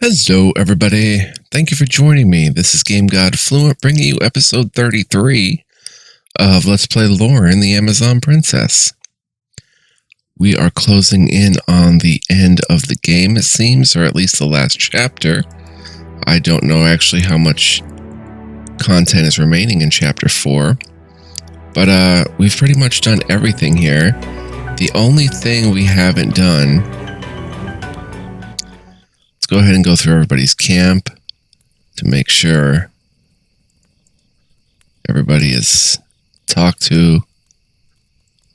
Hello, everybody. Thank you for joining me. This is Game God Fluent bringing you episode 33 of Let's Play Loren, the Amazon Princess. We are closing in on the end of the game, it seems, or at least the last chapter. I don't know actually how much content is remaining in chapter 4, but we've pretty much done everything here. The only thing we haven't done... Let's go ahead and go through everybody's camp to make sure everybody is talked to.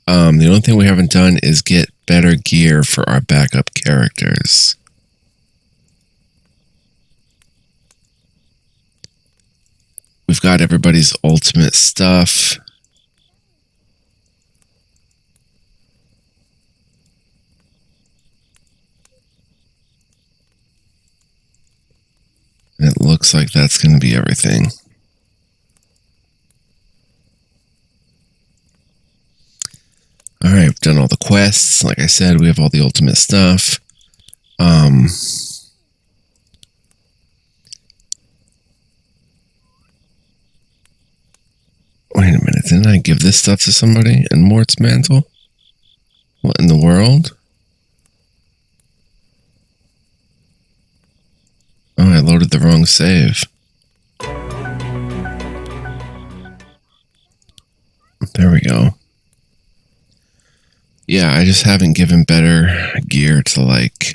The only thing we haven't done is get better gear for our backup characters. We've got everybody's ultimate stuff. It looks like that's going to be everything. Alright, we've done all the quests. Like I said, we have all the ultimate stuff. Wait a minute, didn't I give this stuff to somebody in Mort's mantle? What in the world? Oh, I loaded the wrong save. There we go. Yeah, I just haven't given better gear to, like,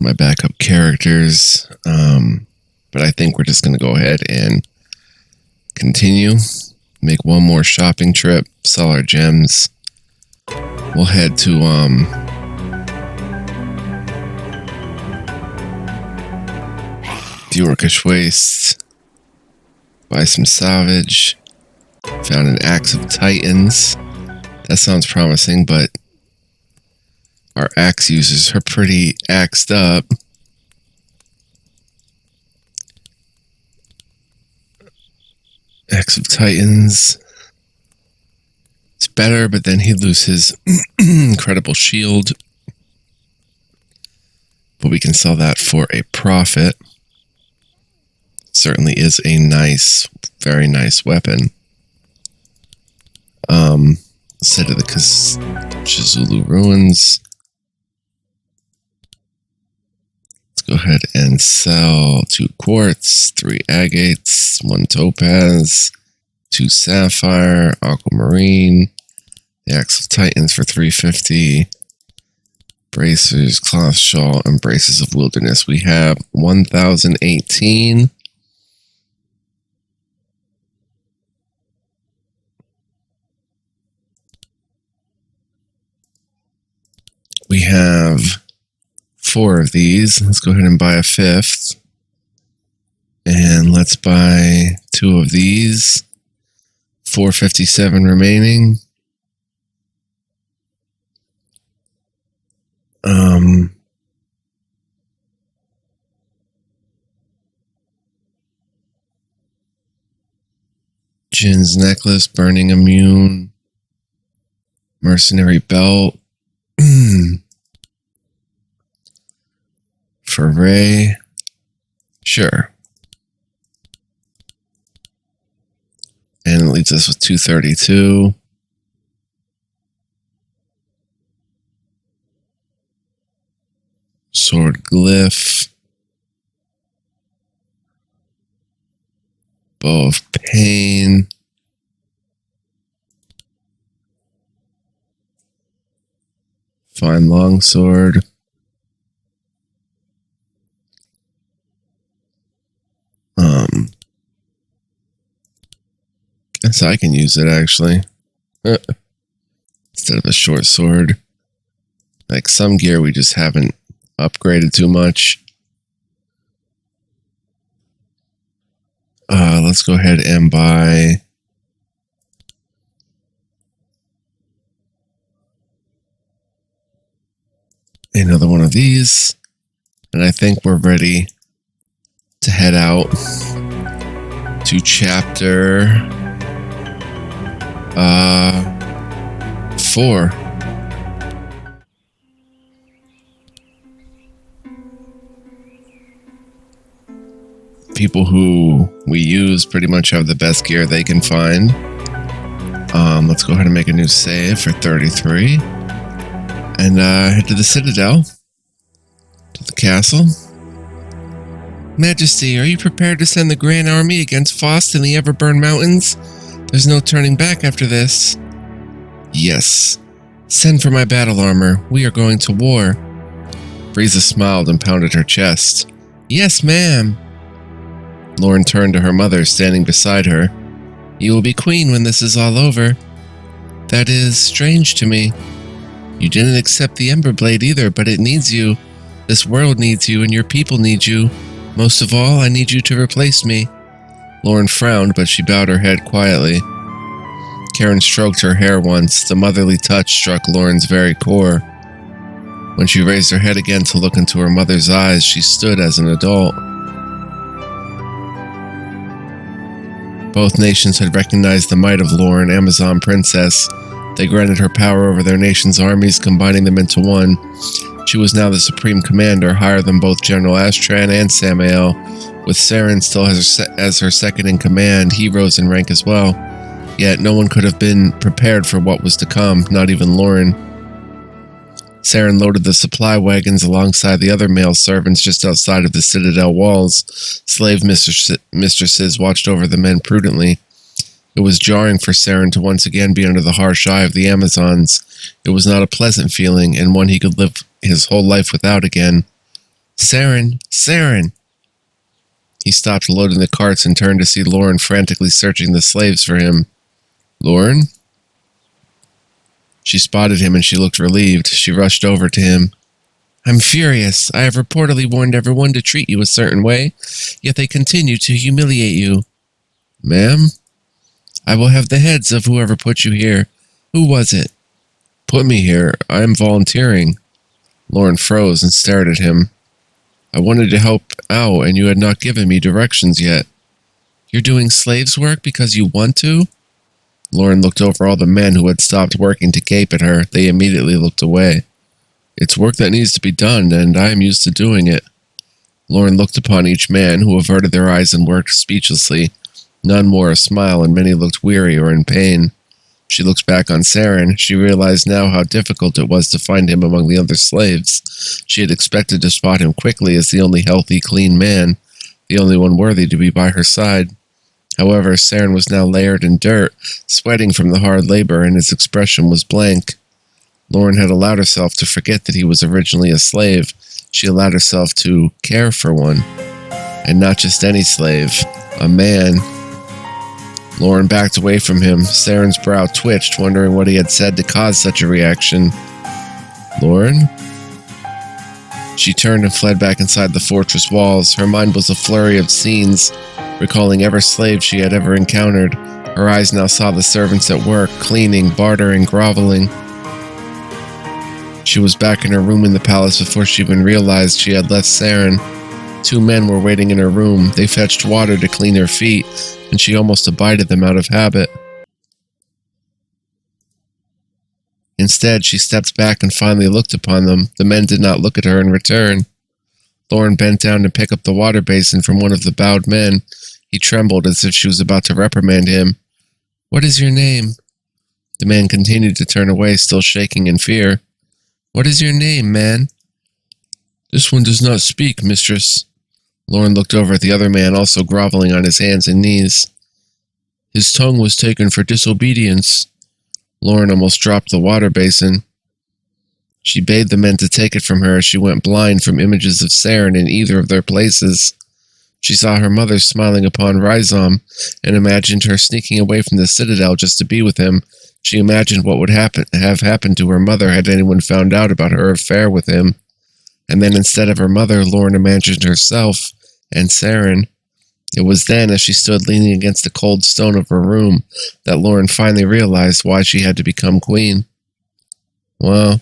my backup characters. But I think we're just going to go ahead and continue. Make one more shopping trip. Sell our gems. We'll head to, the Orcish Waste. Buy some salvage. Found an axe of Titans. That sounds promising, but our axe users are pretty axed up. Axe of Titans. It's better, but then he'd lose his incredible shield. But we can sell that for a profit. Certainly is a nice, very nice weapon. Let's head to the Chizulu Ruins. Let's go ahead and sell 2 quartz, 3 agates, 1 topaz, 2 sapphire, aquamarine, the axe of Titans for 350, bracers, cloth shawl, and braces of wilderness. We have 1018. We have 4 of these. Let's go ahead and buy a 5th. And let's buy 2 of these. 457 remaining. Jin's necklace, burning immune. Mercenary belt. For Ray, sure. And it leaves us with 232. Sword glyph. Bow of pain. Fine longsword. Guess I can use it actually. Instead of a short sword. Like some gear we just haven't upgraded too much. Let's go ahead and buy another one of these. And I think we're ready to head out to chapter 4. people who we use pretty much have the best gear they can find. Let's go ahead and make a new save for 33. And head to the Citadel. To the castle. Majesty, are you prepared to send the Grand Army against Faust in the Everburn Mountains? There's no turning back after this. Yes. Send for my battle armor. We are going to war. Frieza smiled and pounded her chest. Yes, ma'am. Loren turned to her mother, standing beside her. You will be queen when this is all over. That is strange to me. You didn't accept the Ember Blade either, but it needs you. This world needs you, and your people need you. Most of all, I need you to replace me. Loren frowned, but she bowed her head quietly. Karen stroked her hair once. The motherly touch struck Loren's very core. When she raised her head again to look into her mother's eyes, she stood as an adult. Both nations had recognized the might of Loren, Amazon Princess. They granted her power over their nation's armies, combining them into one. She was now the supreme commander, higher than both General Astran and Samael. With Saren still as her second in command, he rose in rank as well. Yet no one could have been prepared for what was to come, not even Loren. Saren loaded the supply wagons alongside the other male servants just outside of the Citadel walls. Slave mistresses watched over the men prudently. It was jarring for Saren to once again be under the harsh eye of the Amazons. It was not a pleasant feeling, and one he could live his whole life without again. Saren! Saren! He stopped loading the carts and turned to see Loren frantically searching the slaves for him. Loren? She spotted him and she looked relieved. She rushed over to him. I'm furious. I have reportedly warned everyone to treat you a certain way, yet they continue to humiliate you. Ma'am? I will have the heads of whoever put you here. Who was it? Put me here. I am volunteering. Loren froze and stared at him. I wanted to help out, and you had not given me directions yet. You're doing slaves' work because you want to? Loren looked over all the men who had stopped working to gape at her. They immediately looked away. It's work that needs to be done, and I am used to doing it. Loren looked upon each man, who averted their eyes and worked speechlessly. None wore a smile, and many looked weary or in pain. She looked back on Saren. She realized now how difficult it was to find him among the other slaves. She had expected to spot him quickly as the only healthy, clean man, the only one worthy to be by her side. However, Saren was now layered in dirt, sweating from the hard labor, and his expression was blank. Loren had allowed herself to forget that he was originally a slave. She allowed herself to care for one. And not just any slave, a man. Loren backed away from him. Saren's brow twitched, wondering what he had said to cause such a reaction. Loren? She turned and fled back inside the fortress walls. Her mind was a flurry of scenes, recalling every slave she had ever encountered. Her eyes now saw the servants at work, cleaning, bartering, groveling. She was back in her room in the palace before she even realized she had left Saren. 2 men were waiting in her room. They fetched water to clean her feet, and she almost abided them out of habit. Instead, she stepped back and finally looked upon them. The men did not look at her in return. Loren bent down to pick up the water basin from one of the bowed men. He trembled as if she was about to reprimand him. What is your name? The man continued to turn away, still shaking in fear. What is your name, man? This one does not speak, mistress. Loren looked over at the other man, also groveling on his hands and knees. His tongue was taken for disobedience. Loren almost dropped the water basin. She bade the men to take it from her as she went blind from images of Saren in either of their places. She saw her mother smiling upon Rhizom and imagined her sneaking away from the Citadel just to be with him. She imagined what would have happened to her mother had anyone found out about her affair with him. And then instead of her mother, Loren imagined herself and Saren. It was then, as she stood leaning against the cold stone of her room, that Loren finally realized why she had to become queen. Wow.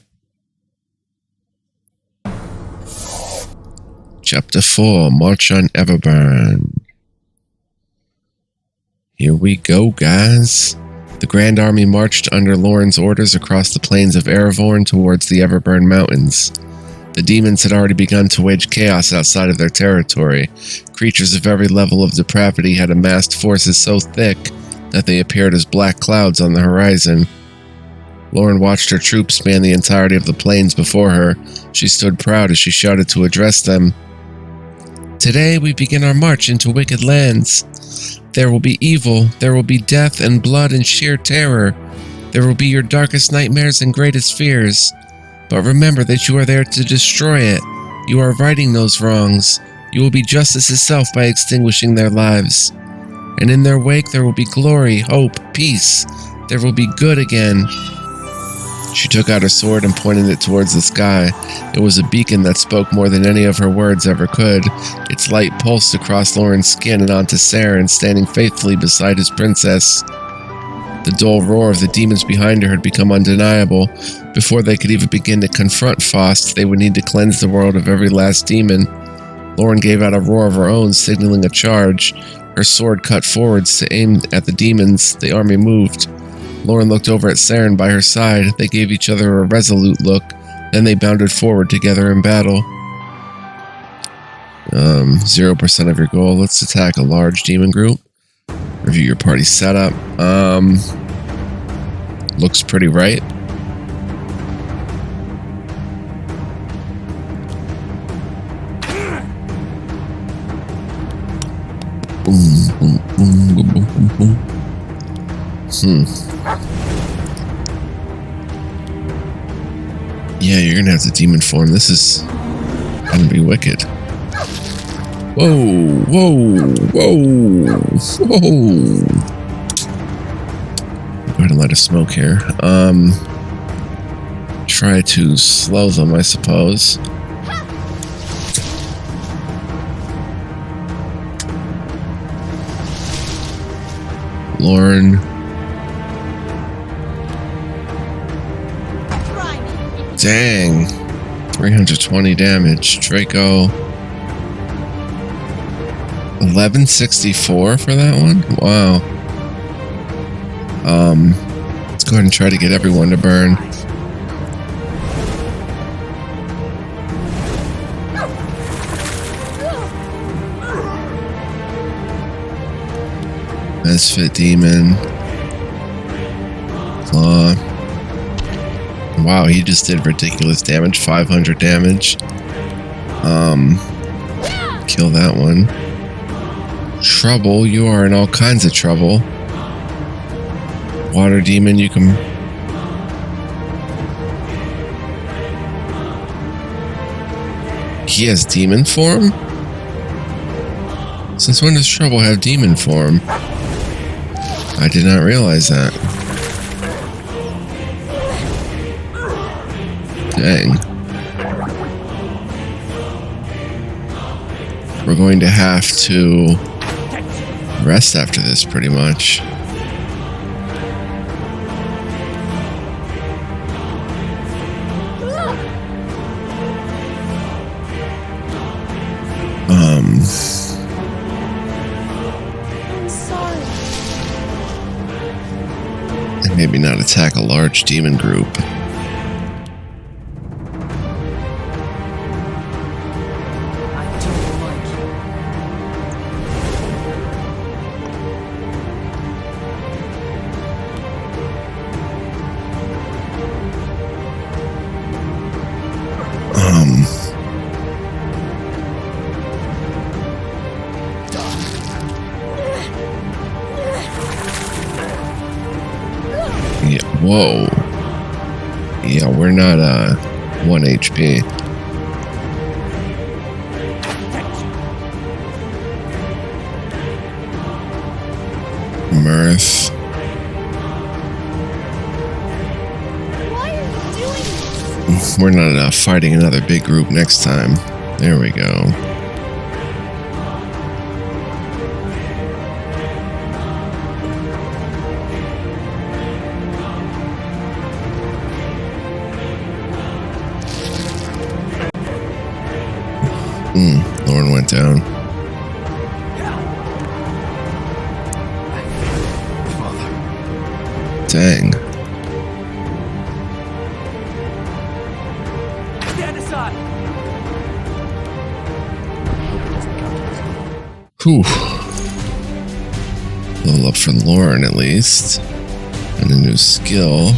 Chapter 4, March on Everburn. Here we go, guys. The Grand Army marched under Loren's orders across the plains of Erevorn towards the Everburn Mountains. The demons had already begun to wage chaos outside of their territory. Creatures of every level of depravity had amassed forces so thick that they appeared as black clouds on the horizon. Loren watched her troops span the entirety of the plains before her. She stood proud as she shouted to address them. Today we begin our march into wicked lands. There will be evil, there will be death and blood and sheer terror. There will be your darkest nightmares and greatest fears. But remember that you are there to destroy it. You are righting those wrongs. You will be justice itself by extinguishing their lives. And in their wake there will be glory, hope, peace. There will be good again. She took out her sword and pointed it towards the sky. It was a beacon that spoke more than any of her words ever could. Its light pulsed across Loren's skin and onto Saren, standing faithfully beside his princess. The dull roar of the demons behind her had become undeniable. Before they could even begin to confront Faust, they would need to cleanse the world of every last demon. Loren gave out a roar of her own, signaling a charge. Her sword cut forwards to aim at the demons. The army moved. Loren looked over at Saren by her side. They gave each other a resolute look. Then they bounded forward together in battle. 0% of your goal. Let's attack a large demon group. Review your party setup. Looks pretty right. Boom, boom, boom, boom, boom, boom, boom. Yeah, you're gonna have the demon form. This is gonna be wicked. Whoa, whoa, whoa, whoa. Go ahead and let us smoke here. Try to slow them, I suppose. Loren. Dang. 320 damage. Draco. 1164 for that one? Wow. Let's go ahead and try to get everyone to burn. Misfit Demon. Claw. Wow, he just did ridiculous damage. 500 damage. Kill that one. Trouble, you are in all kinds of trouble. Water Demon, you can... He has demon form? Since when does Trouble have demon form? I did not realize that. Dang. We're going to have to rest after this, pretty much. I'm sorry. And maybe not attack a large demon group. Yeah, whoa. Yeah, we're not 1 HP. Mirth. Why are you doing this? We're not fighting another big group next time. There we go. Loren went down. Dang. Stand aside. Whew. Level up for Loren at least. And a new skill.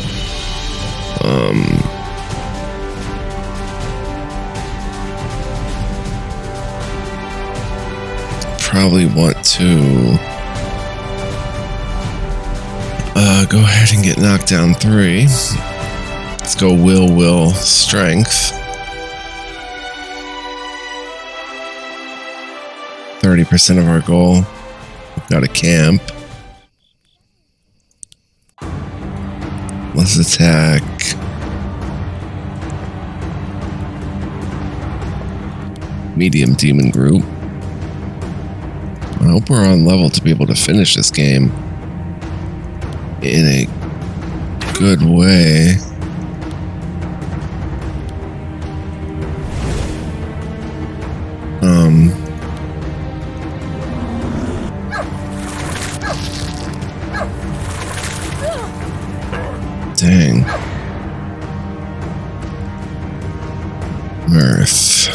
Probably want to go ahead and get knocked down 3. Let's go will, strength. 30% of our goal. We've got a camp. Let's attack. Medium demon group. I hope we're on level to be able to finish this game in a good way. Dang. Mirth.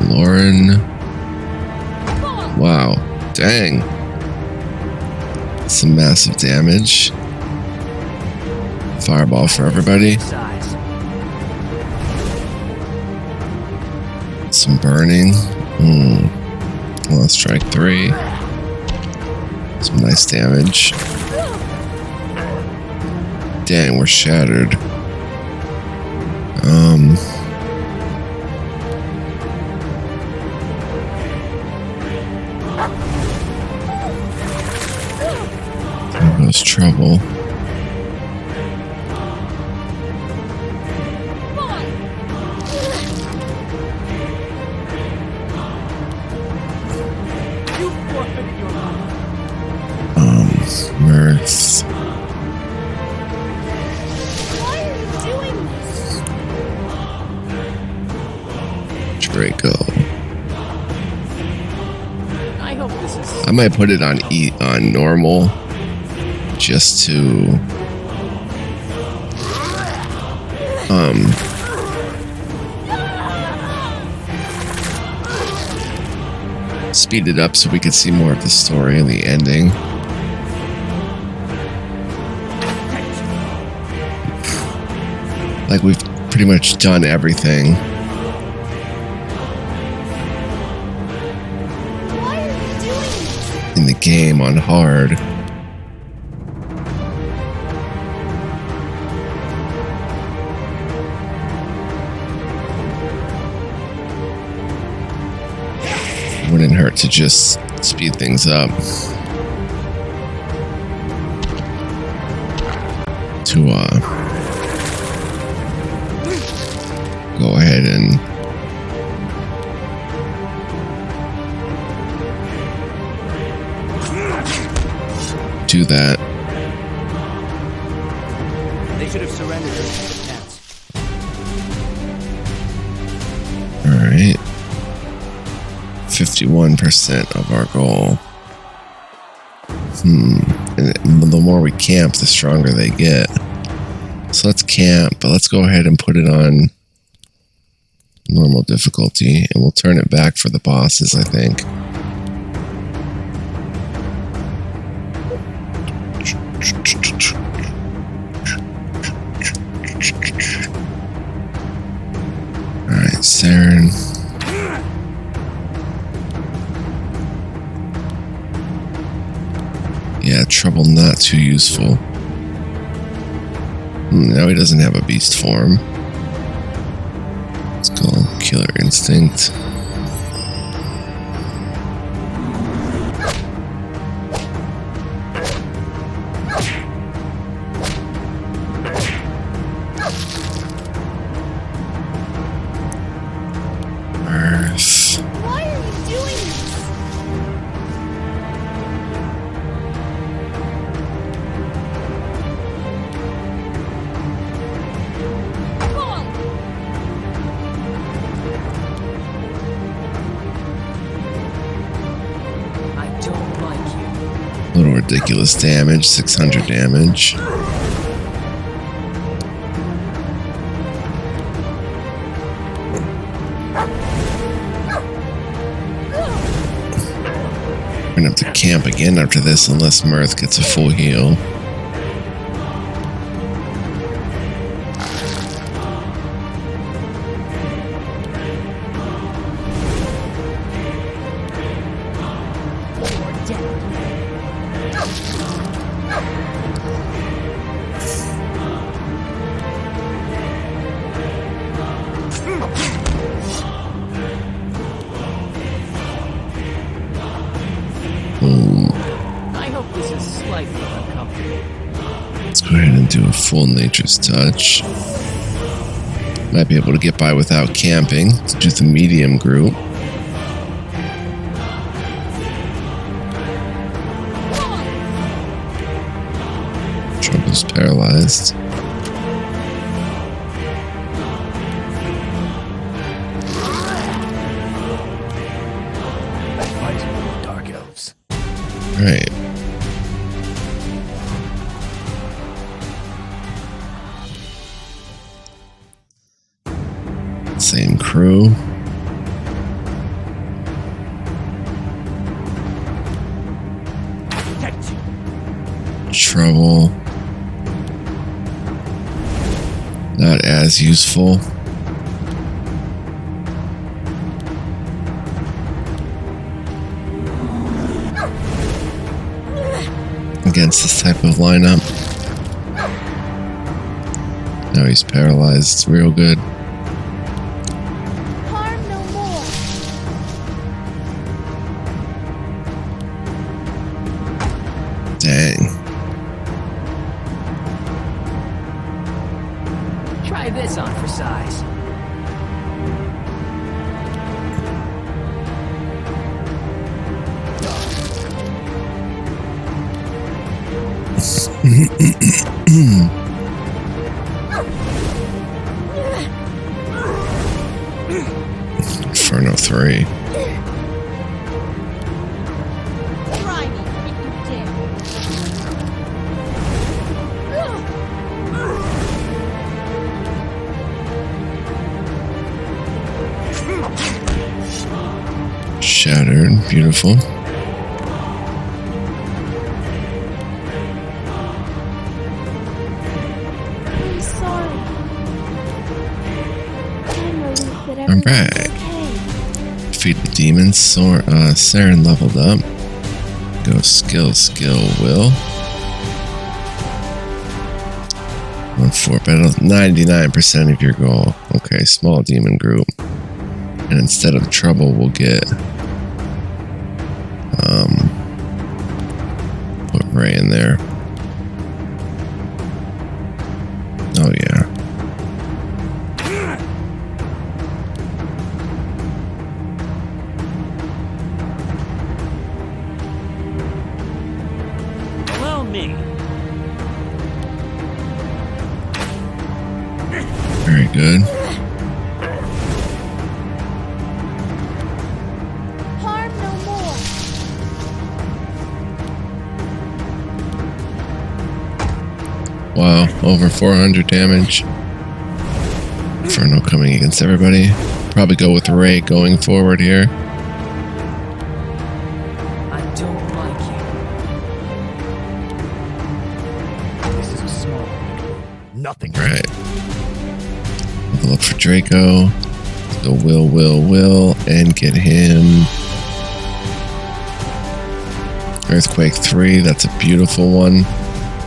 Loren. Wow. Dang. Some massive damage. Fireball for everybody. Some burning. Well, strike 3. Some nice damage. Dang, we're shattered. There goes trouble. Mirth. Why are you doing this? Draco. I hope this is. I might put it on normal just to speed it up so we can see more of the story and the ending. Like, we've pretty much done everything. Why are you doing this? In the game on hard. Wouldn't hurt to just speed things up. To go ahead and do that. They should have surrendered to the tents. Alright. 51% of our goal. And the more we camp, the stronger they get. So let's camp, but let's go ahead and put it on normal difficulty, and we'll turn it back for the bosses, I think. Alright, Saren. Yeah, trouble not too useful. Now he doesn't have a beast form. Let's go Killer Instinct. Earth. Why are you doing this? I don't like you. Little ridiculous damage, 600 damage. gonna have to camp again after this unless Mirth gets a full heal. Boom. I hope this is slightly uncomfortable. Let's go ahead and do a full Nature's Touch. Might be able to get by without camping. Let's do the medium group. Trouble's paralyzed. Dark elves. Right. Same crew. Trouble. Not as useful. Against this type of lineup. Now he's paralyzed. It's real good. Harm no more. Dang. Try this on for size. Inferno 3. Try me if you dare. Shattered. Beautiful. I'm sorry. I'm relieved that I'm everything's back. okay. Defeat the demons. Saren leveled up. Go skill, will. 1-4 battle. 99% of your goal. Okay, small demon group. And instead of trouble, we'll get put Ray in there. Oh yeah. Well, me. Very good. Harm no more. Wow, over 400 damage. Inferno coming against everybody. Probably go with Ray going forward here. I don't like you. This is a small. Nothing. Right. Level up for Draco. Let's go will, and get him. Earthquake 3, that's a beautiful one.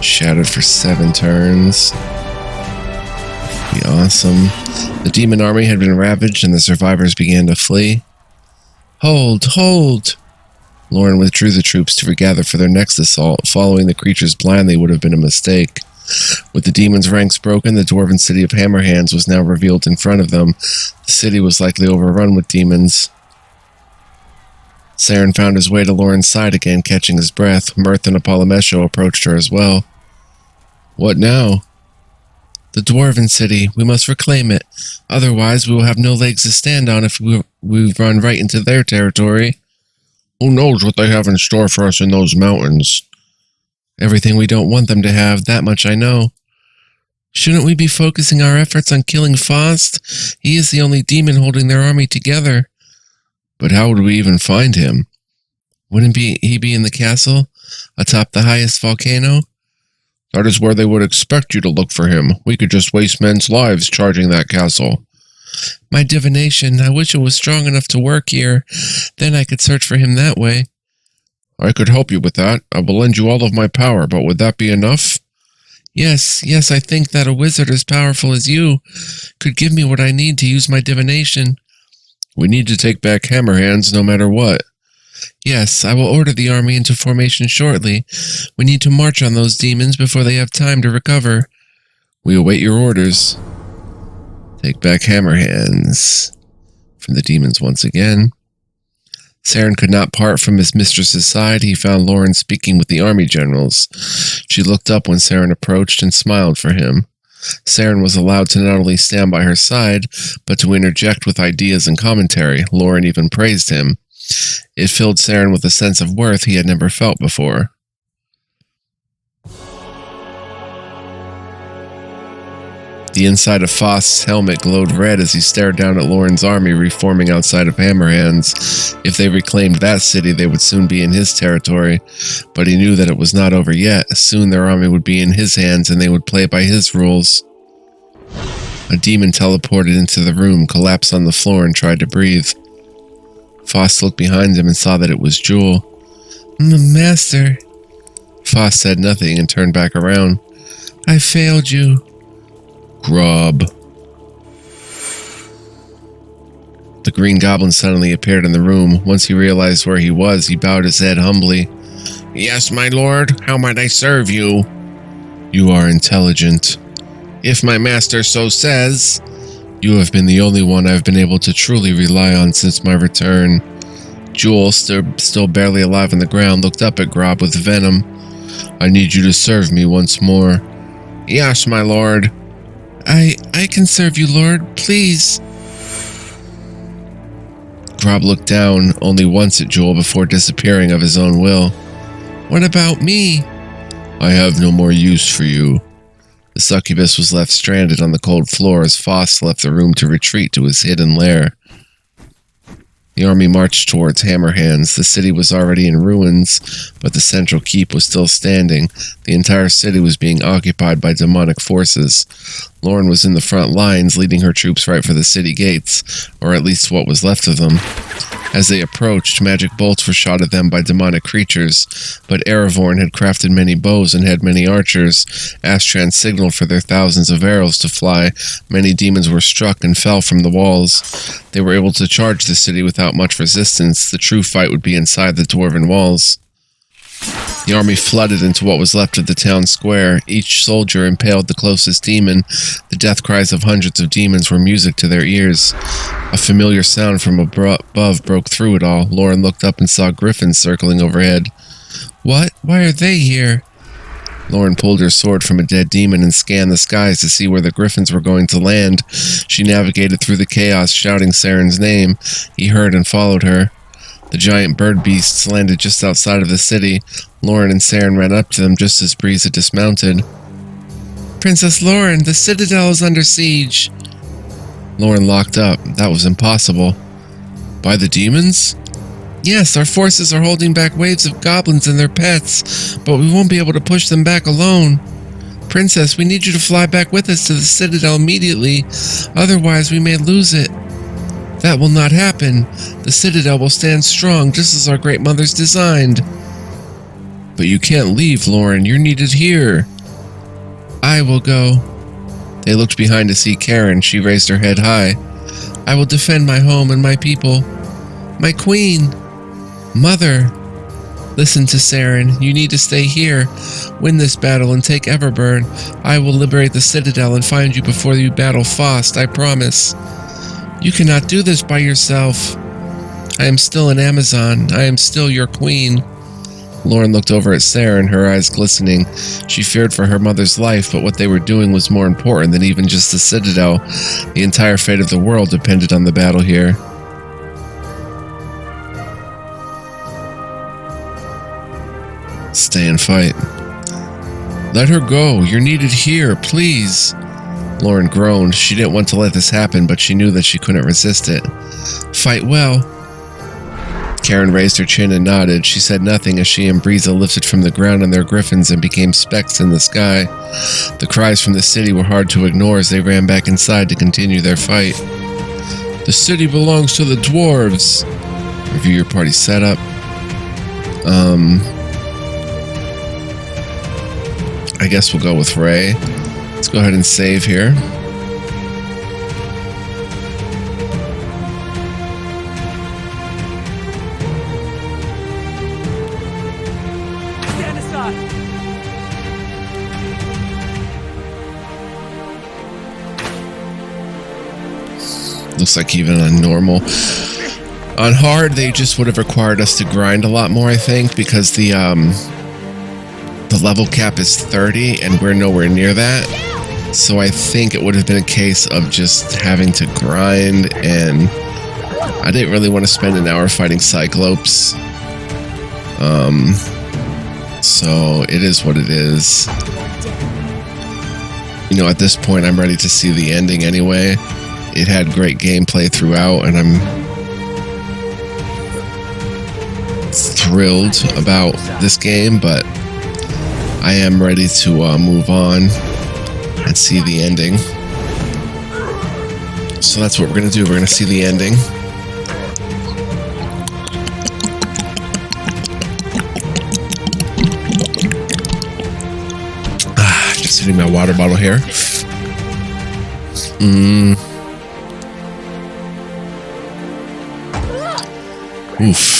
Shattered for 7 turns. Be awesome. The demon army had been ravaged and the survivors began to flee. Hold! Loren withdrew the troops to regather for their next assault. Following the creatures blindly would have been a mistake. With the demons' ranks broken, the dwarven city of Hammerhands was now revealed in front of them. The city was likely overrun with demons. Saren found his way to Loren's side again, catching his breath. Mirth and Apollomesho approached her as well. What now? The dwarven city. We must reclaim it. Otherwise, we will have no legs to stand on if we run right into their territory. Who knows what they have in store for us in those mountains? Everything we don't want them to have, that much I know. Shouldn't we be focusing our efforts on killing Faust? He is the only demon holding their army together. But how would we even find him? Wouldn't he be in the castle, atop the highest volcano? That is where they would expect you to look for him. We could just waste men's lives charging that castle. My divination, I wish it was strong enough to work here. Then I could search for him that way. I could help you with that. I will lend you all of my power, but would that be enough? Yes, I think that a wizard as powerful as you could give me what I need to use my divination. We need to take back Hammerhands no matter what. Yes, I will order the army into formation shortly. We need to march on those demons before they have time to recover. We await your orders. Take back Hammerhands. From the demons once again. Saren could not part from his mistress's side. He found Loren speaking with the army generals. She looked up when Saren approached and smiled for him. Saren was allowed to not only stand by her side, but to interject with ideas and commentary. Loren even praised him. It filled Saren with a sense of worth he had never felt before. The inside of Fost's helmet glowed red as he stared down at Loren's army reforming outside of Hammerhands. If they reclaimed that city, they would soon be in his territory, but he knew that it was not over yet. Soon their army would be in his hands and they would play by his rules. A demon teleported into the room, collapsed on the floor, and tried to breathe. Fost looked behind him and saw that it was Jewel. Master. Fost said nothing and turned back around. I failed you. Grub. The Green Goblin suddenly appeared in the room. Once he realized where he was, he bowed his head humbly. Yes, my lord, how might I serve you? You are intelligent. If my master so says. You have been the only one I've been able to truly rely on since my return. Jewel, still barely alive on the ground, looked up at Grob with venom. I need you to serve me once more. Yes, my lord. I can serve you, Lord, please. Grob looked down only once at Jewel before disappearing of his own will. What about me? I have no more use for you. The succubus was left stranded on the cold floor as Fost left the room to retreat to his hidden lair. The army marched towards Hammerhands. The city was already in ruins, but the central keep was still standing. The entire city was being occupied by demonic forces. Loren was in the front lines, leading her troops right for the city gates, or at least what was left of them. As they approached, magic bolts were shot at them by demonic creatures, but Erevorn had crafted many bows and had many archers. Astran signaled for their thousands of arrows to fly. Many demons were struck and fell from the walls. They were able to charge the city without much resistance. The true fight would be inside the dwarven walls. The army flooded into what was left of the town square. Each soldier impaled the closest demon. The death cries of hundreds of demons were music to their ears. A familiar sound from above broke through it all. Loren looked up and saw griffins circling overhead. What? Why are they here? Loren pulled her sword from a dead demon and scanned the skies to see where the griffins were going to land. She navigated through the chaos, shouting Saren's name. He heard and followed her. The giant bird beasts landed just outside of the city. Loren and Saren ran up to them just as Breeze had dismounted. Princess Loren, the citadel is under siege. Loren locked up. That was impossible. By the demons? Yes, our forces are holding back waves of goblins and their pets, but we won't be able to push them back alone. Princess, we need you to fly back with us to the citadel immediately, otherwise we may lose it. That will not happen. The citadel will stand strong, just as our great mothers designed. But you can't leave, Loren. You're needed here. I will go. They looked behind to see Karen. She raised her head high. I will defend my home and my people. My queen. Mother. Listen to Saren. You need to stay here. Win this battle and take Everburn. I will liberate the citadel and find you before you battle Fost, I promise. You cannot do this by yourself. I am still an Amazon. I am still your queen. Loren looked over at Saren, her eyes glistening. She feared for her mother's life, but what they were doing was more important than even just the citadel. The entire fate of the world depended on the battle here. Stay and fight. Let her go. You're needed here, please. Loren groaned. She didn't want to let this happen, but she knew that she couldn't resist it. Fight well. Karen raised her chin and nodded. She said nothing as she and Breeza lifted from the ground on their griffins and became specks in the sky. The cries from the city were hard to ignore as they ran back inside to continue their fight. The city belongs to the dwarves. Review your party setup. I guess we'll go with Ray. Let's go ahead and save here. Stand aside. Looks like even on normal. On hard, they just would have required us to grind a lot more, I think, because the level cap is 30 and we're nowhere near that. So I think it would have been a case of just having to grind, and I didn't really want to spend an hour fighting Cyclopes. So it is what it is. You know, at this point, I'm ready to see the ending anyway. It had great gameplay throughout, and I'm thrilled about this game, but I am ready to move on and see the ending. So that's what we're going to do. We're going to see the ending. Just hitting my water bottle here. Oof.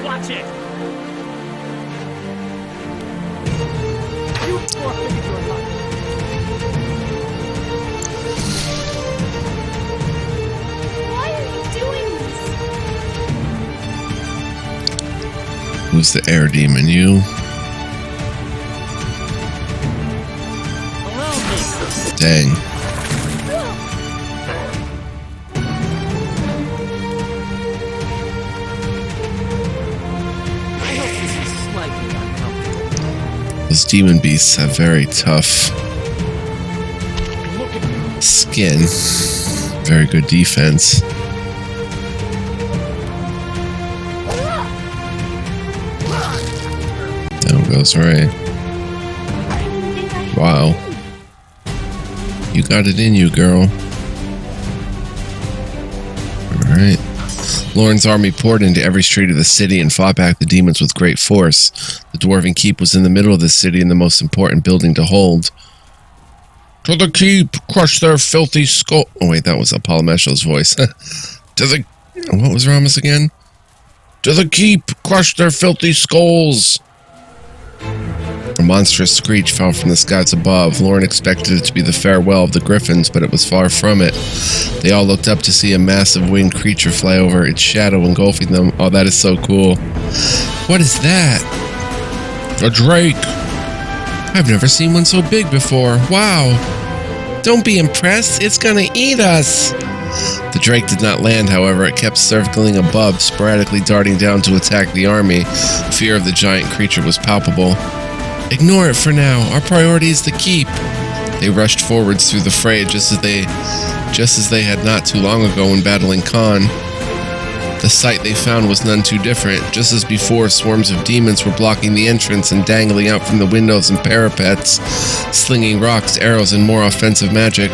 Watch it. You forfeited your life. Why are you doing this? Who's the air demon? You? Allow me. Dang. I hope this is slightly uncomfortable. Those demon beasts have very tough Look at me. skin. Very good defense. Down goes Ray. Wow. You got it in you, girl. Alright. Loren's army poured into every street of the city and fought back the demons with great force. The Dwarven Keep was in the middle of the city and the most important building to hold. To the keep! Crush their filthy skull... Oh wait, that was Apollomeshal's voice. To the... What was Ramos again? To the keep! Crush their filthy skulls! A monstrous screech fell from the skies above. Loren expected it to be the farewell of the griffins, but it was far from it. They all looked up to see a massive winged creature fly over, its shadow engulfing them. Oh, that is so cool. What is that? A drake. I've never seen one so big before. Wow. Don't be impressed. It's gonna eat us. The drake did not land, however. It kept circling above, sporadically darting down to attack the army. Fear of the giant creature was palpable. Ignore it for now. Our priority is the keep. They rushed forwards through the fray just as they had not too long ago when battling Khan. The sight they found was none too different. Just as before, swarms of demons were blocking the entrance and dangling out from the windows and parapets, slinging rocks, arrows, and more offensive magic.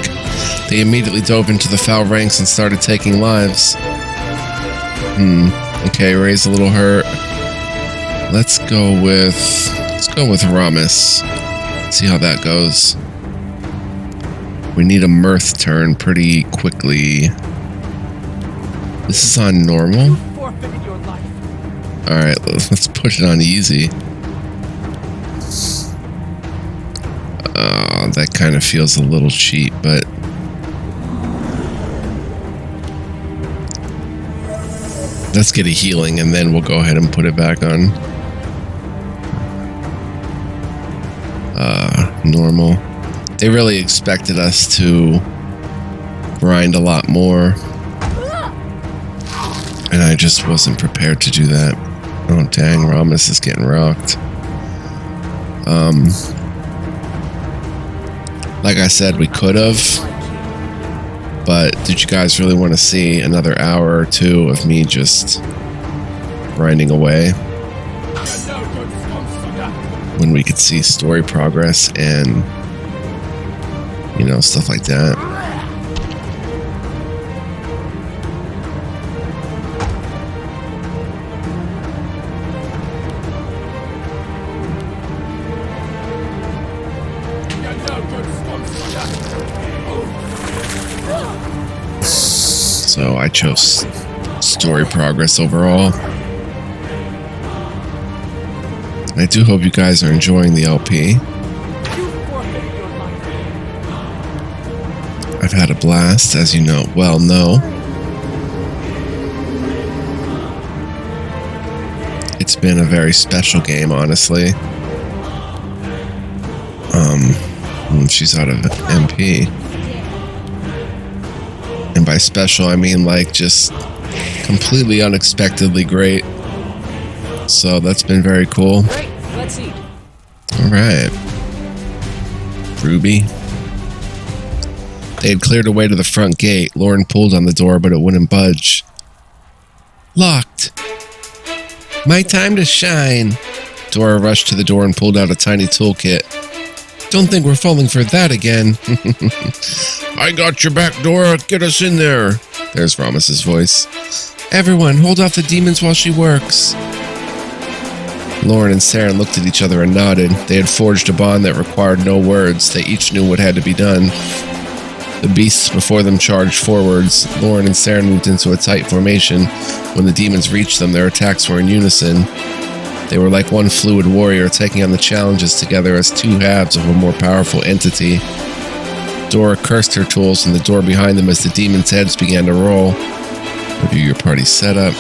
They immediately dove into the foul ranks and started taking lives. Okay, Ray's a little hurt. Let's go with Ramus. See how that goes. We need a mirth turn pretty quickly. This is on normal. You forfeited your life. Alright, let's put it on easy. That kind of feels a little cheap, but... Let's get a healing and then we'll go ahead and put it back on. Normal. They really expected us to grind a lot more. And I just wasn't prepared to do that. Oh dang, Ramus is getting rocked. Like I said, we could have, But did you guys really want to see another hour or two of me just grinding away when we could see story progress and, you know, stuff like that? So I chose story progress overall. I do hope you guys are enjoying the LP. I've had a blast, as you know. Well, no. It's been a very special game, honestly. She's out of MP. And by special, I mean like just completely unexpectedly great. So that's been very cool. Great, let's eat. Alright. Ruby. They had cleared a way to the front gate. Loren pulled on the door, but it wouldn't budge. Locked. My time to shine. Dora rushed to the door and pulled out a tiny toolkit. Don't think we're falling for that again. I got your back, Dora. Get us in there. There's Ramis's voice. Everyone, hold off the demons while she works. Loren and Saren looked at each other and nodded. They had forged a bond that required no words. They each knew what had to be done. The beasts before them charged forwards. Loren and Saren moved into a tight formation. When the demons reached them, their attacks were in unison. They were like one fluid warrior taking on the challenges together as two halves of a more powerful entity. Dora cursed her tools and the door behind them as the demons' heads began to roll. Review your party setup.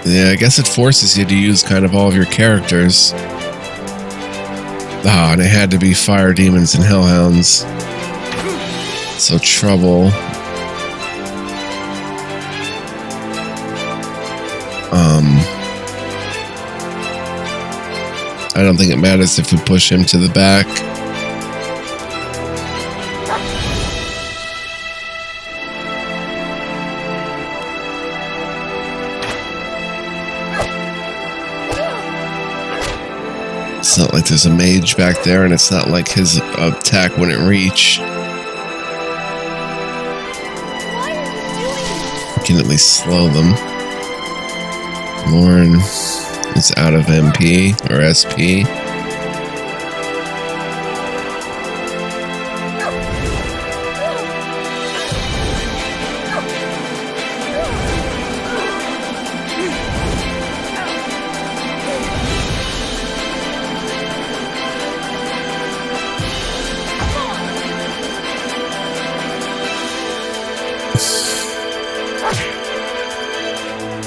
Yeah, I guess it forces you to use kind of all of your characters. Ah, and it had to be fire demons and hellhounds. So trouble. I don't think it matters if we push him to the back. It's not like there's a mage back there, and it's not like his attack wouldn't reach. Why are you doing this? We can at least slow them. Loren is out of MP or SP.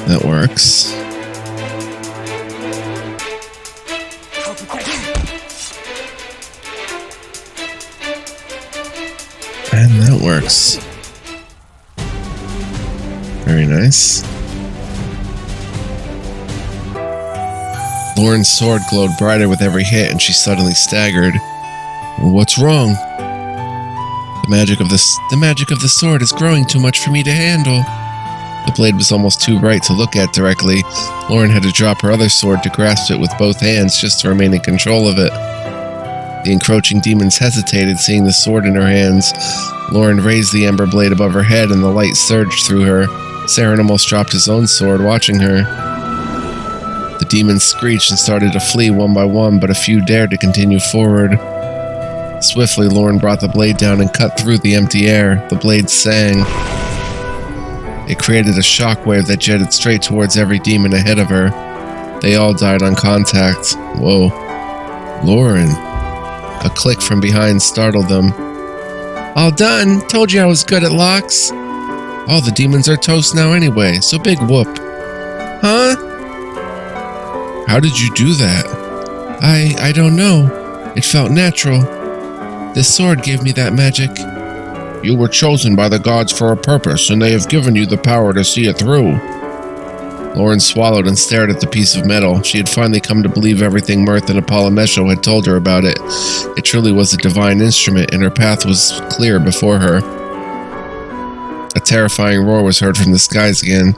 That works. I'll protect you. And that works. Very nice. Loren's sword glowed brighter with every hit, and she suddenly staggered. What's wrong? The magic of the sword is growing too much for me to handle. The blade was almost too bright to look at directly. Loren had to drop her other sword to grasp it with both hands just to remain in control of it. The encroaching demons hesitated, seeing the sword in her hands. Loren raised the ember blade above her head, and the light surged through her. Saren almost dropped his own sword, watching her. The demons screeched and started to flee one by one, but a few dared to continue forward. Swiftly, Loren brought the blade down and cut through the empty air. The blade sang. It created a shockwave that jetted straight towards every demon ahead of her. They all died on contact. Whoa. Loren. A click from behind startled them. All done. Told you I was good at locks. All the demons are toast now anyway, so big whoop. Huh? How did you do that? I don't know. It felt natural. This sword gave me that magic. You were chosen by the gods for a purpose, and they have given you the power to see it through. Loren swallowed and stared at the piece of metal. She had finally come to believe everything Mirth and Apollomesho had told her about it. It truly was a divine instrument, and her path was clear before her. A terrifying roar was heard from the skies again.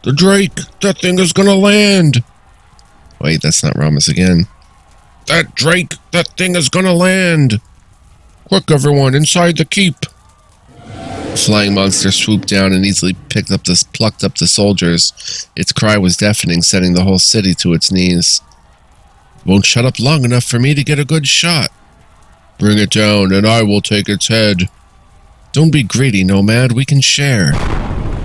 "The Drake! That thing is gonna land!" Wait, that's not Ramus again. "That Drake! That thing is gonna land! Quick, everyone, inside the keep!" The flying monster swooped down and easily plucked up the soldiers. Its cry was deafening, sending the whole city to its knees. "Won't shut up long enough for me to get a good shot. Bring it down, and I will take its head. Don't be greedy, Nomad. We can share."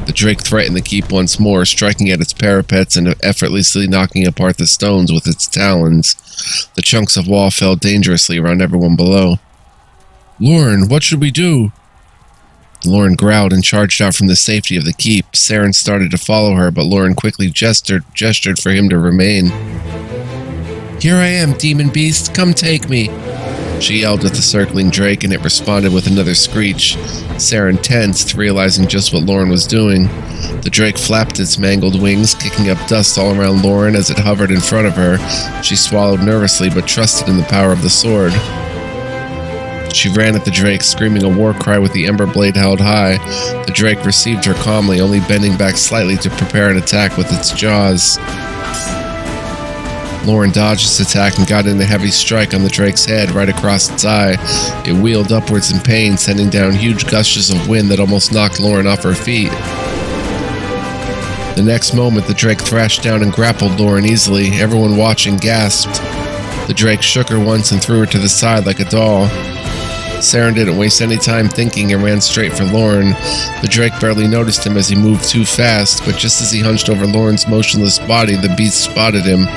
The Drake threatened the keep once more, striking at its parapets and effortlessly knocking apart the stones with its talons. The chunks of wall fell dangerously around everyone below. "Loren, what should we do?" Loren growled and charged out from the safety of the keep. Saren started to follow her, but Loren quickly gestured for him to remain. "Here I am, demon beast. Come take me." She yelled at the circling Drake, and it responded with another screech. Saren tensed, realizing just what Loren was doing. The Drake flapped its mangled wings, kicking up dust all around Loren as it hovered in front of her. She swallowed nervously, but trusted in the power of the sword. She ran at the Drake, screaming a war cry with the ember blade held high. The Drake received her calmly, only bending back slightly to prepare an attack with its jaws. Loren dodged its attack and got in a heavy strike on the Drake's head right across its eye. It wheeled upwards in pain, sending down huge gushes of wind that almost knocked Loren off her feet. The next moment, the Drake thrashed down and grappled Loren easily. Everyone watching gasped. The Drake shook her once and threw her to the side like a doll. Saren didn't waste any time thinking and ran straight for Loren. The Drake barely noticed him as he moved too fast, but just as he hunched over Loren's motionless body, the beast spotted him.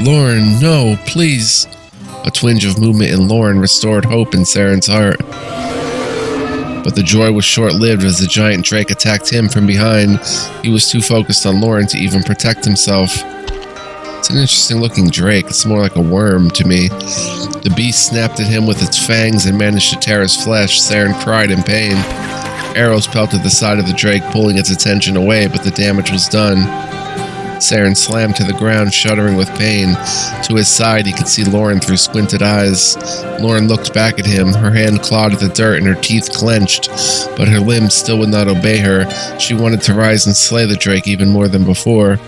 "Loren, no, please." A twinge of movement in Loren restored hope in Saren's heart. But the joy was short-lived as the giant Drake attacked him from behind. He was too focused on Loren to even protect himself. It's an interesting-looking Drake. It's more like a worm to me. The beast snapped at him with its fangs and managed to tear his flesh. Saren cried in pain. Arrows pelted the side of the Drake, pulling its attention away, but the damage was done. Saren slammed to the ground, shuddering with pain. To his side, he could see Loren through squinted eyes. Loren looked back at him. Her hand clawed at the dirt and her teeth clenched, but her limbs still would not obey her. She wanted to rise and slay the Drake even more than before.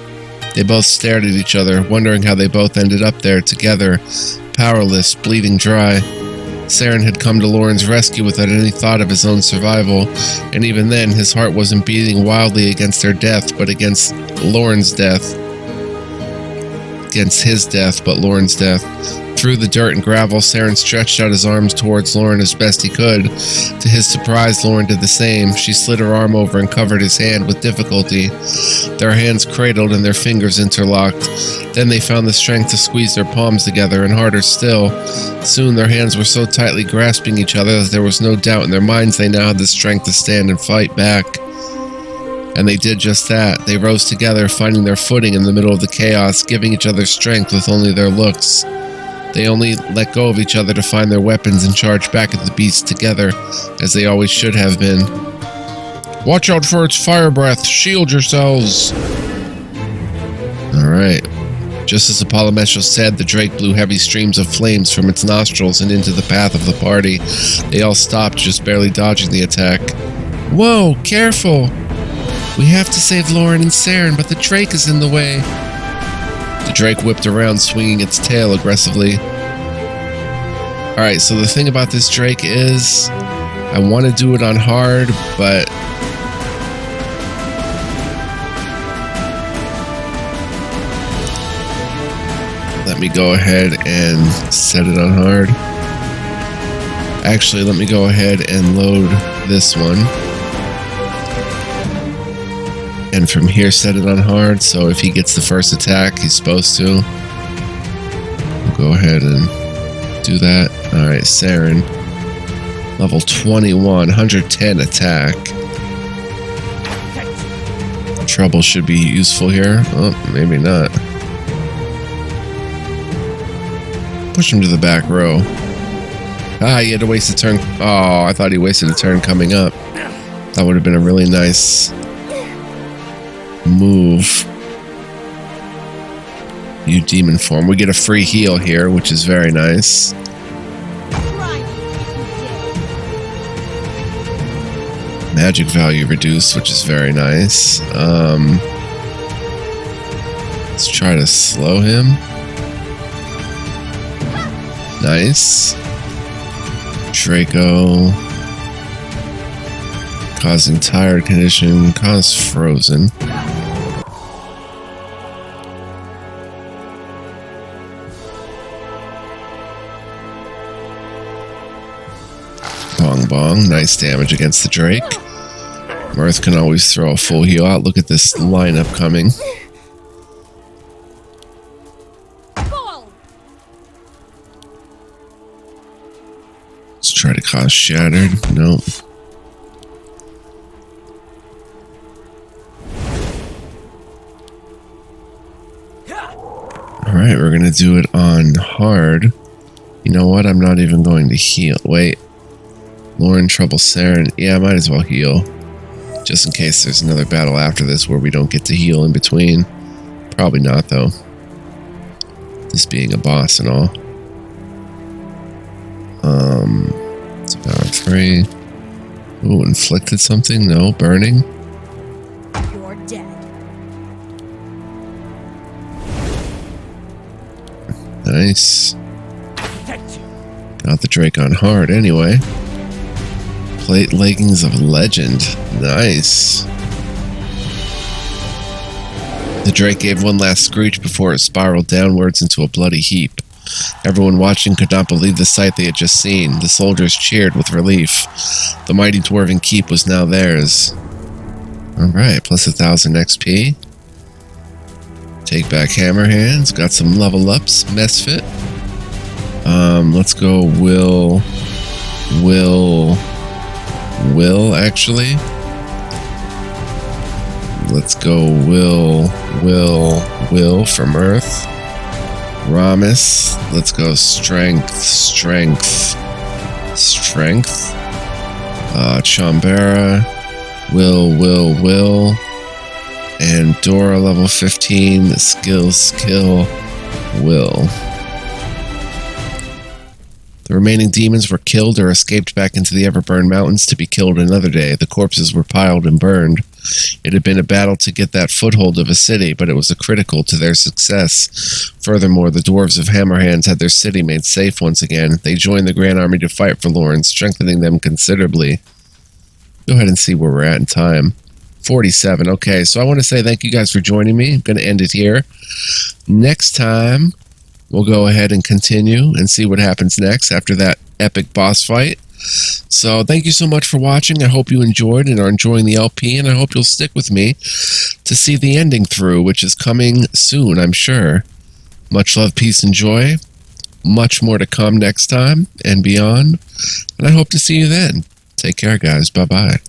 They both stared at each other, wondering how they both ended up there together, powerless, bleeding dry. Saren had come to Loren's rescue without any thought of his own survival, and even then his heart wasn't beating wildly against her death, but against Loren's death. Against his death, but Loren's death. Through the dirt and gravel, Saren stretched out his arms towards Loren as best he could. To his surprise, Loren did the same. She slid her arm over and covered his hand with difficulty. Their hands cradled and their fingers interlocked. Then they found the strength to squeeze their palms together, and harder still. Soon their hands were so tightly grasping each other that there was no doubt in their minds they now had the strength to stand and fight back. And they did just that. They rose together, finding their footing in the middle of the chaos, giving each other strength with only their looks. They only let go of each other to find their weapons and charge back at the beast together, as they always should have been. "Watch out for its fire breath! Shield yourselves!" Alright. Just as Apollomesho said, the Drake blew heavy streams of flames from its nostrils and into the path of the party. They all stopped, just barely dodging the attack. "Whoa, careful! We have to save Loren and Saren, but the Drake is in the way." The Drake whipped around, swinging its tail aggressively. Alright, so the thing about this Drake is, I want to do it on hard, but let me go ahead and set it on hard. Actually, let me go ahead and load this one. And from here, set it on hard, so if he gets the first attack, he's supposed to. We'll go ahead and do that. Alright, Saren. Level 21, 110 attack. Trouble should be useful here. Oh, maybe not. Push him to the back row. Ah, he had to waste a turn. Oh, I thought he wasted a turn coming up. That would have been a really nice move. You demon form. We get a free heal here, which is very nice. Try me if you dare. Magic value reduced, which is very nice. Let's try to slow him. Nice. Draco. Causing tired condition. Cause frozen. Bong bong. Nice damage against the Drake. Mirth can always throw a full heal out. Look at this lineup coming. Ball. Let's try to cause Shattered. Nope. Alright, we're going to do it on hard. You know what? I'm not even going to heal. Wait. Loren, Trouble, Saren. Yeah, I might as well heal. Just in case there's another battle after this where we don't get to heal in between. Probably not, though. This being a boss and all. It's about 3. Ooh, inflicted something? No, burning. You're dead. Nice. Protect you. Got the Drake on hard anyway. Plate leggings of legend. Nice. The Drake gave one last screech before it spiraled downwards into a bloody heap. Everyone watching could not believe the sight they had just seen. The soldiers cheered with relief. The mighty dwarven keep was now theirs. Alright, plus 1,000 XP. Take back Hammerhands. Got some level ups. Mesfit. Let's go Will, actually. Let's go Will from Earth. Ramis. Let's go Strength. Chambera. Will. And Dora level 15. Skill. Will. The remaining demons were killed or escaped back into the Everburn Mountains to be killed another day. The corpses were piled and burned. It had been a battle to get that foothold of a city, but it was critical to their success. Furthermore, the dwarves of Hammerhands had their city made safe once again. They joined the Grand Army to fight for Loren, strengthening them considerably. Go ahead and see where we're at in time. 47. Okay, so I want to say thank you guys for joining me. I'm going to end it here. Next time, we'll go ahead and continue and see what happens next after that epic boss fight. So thank you so much for watching. I hope you enjoyed and are enjoying the LP, and I hope you'll stick with me to see the ending through, which is coming soon, I'm sure. Much love, peace, and joy. Much more to come next time and beyond, and I hope to see you then. Take care, guys. Bye-bye.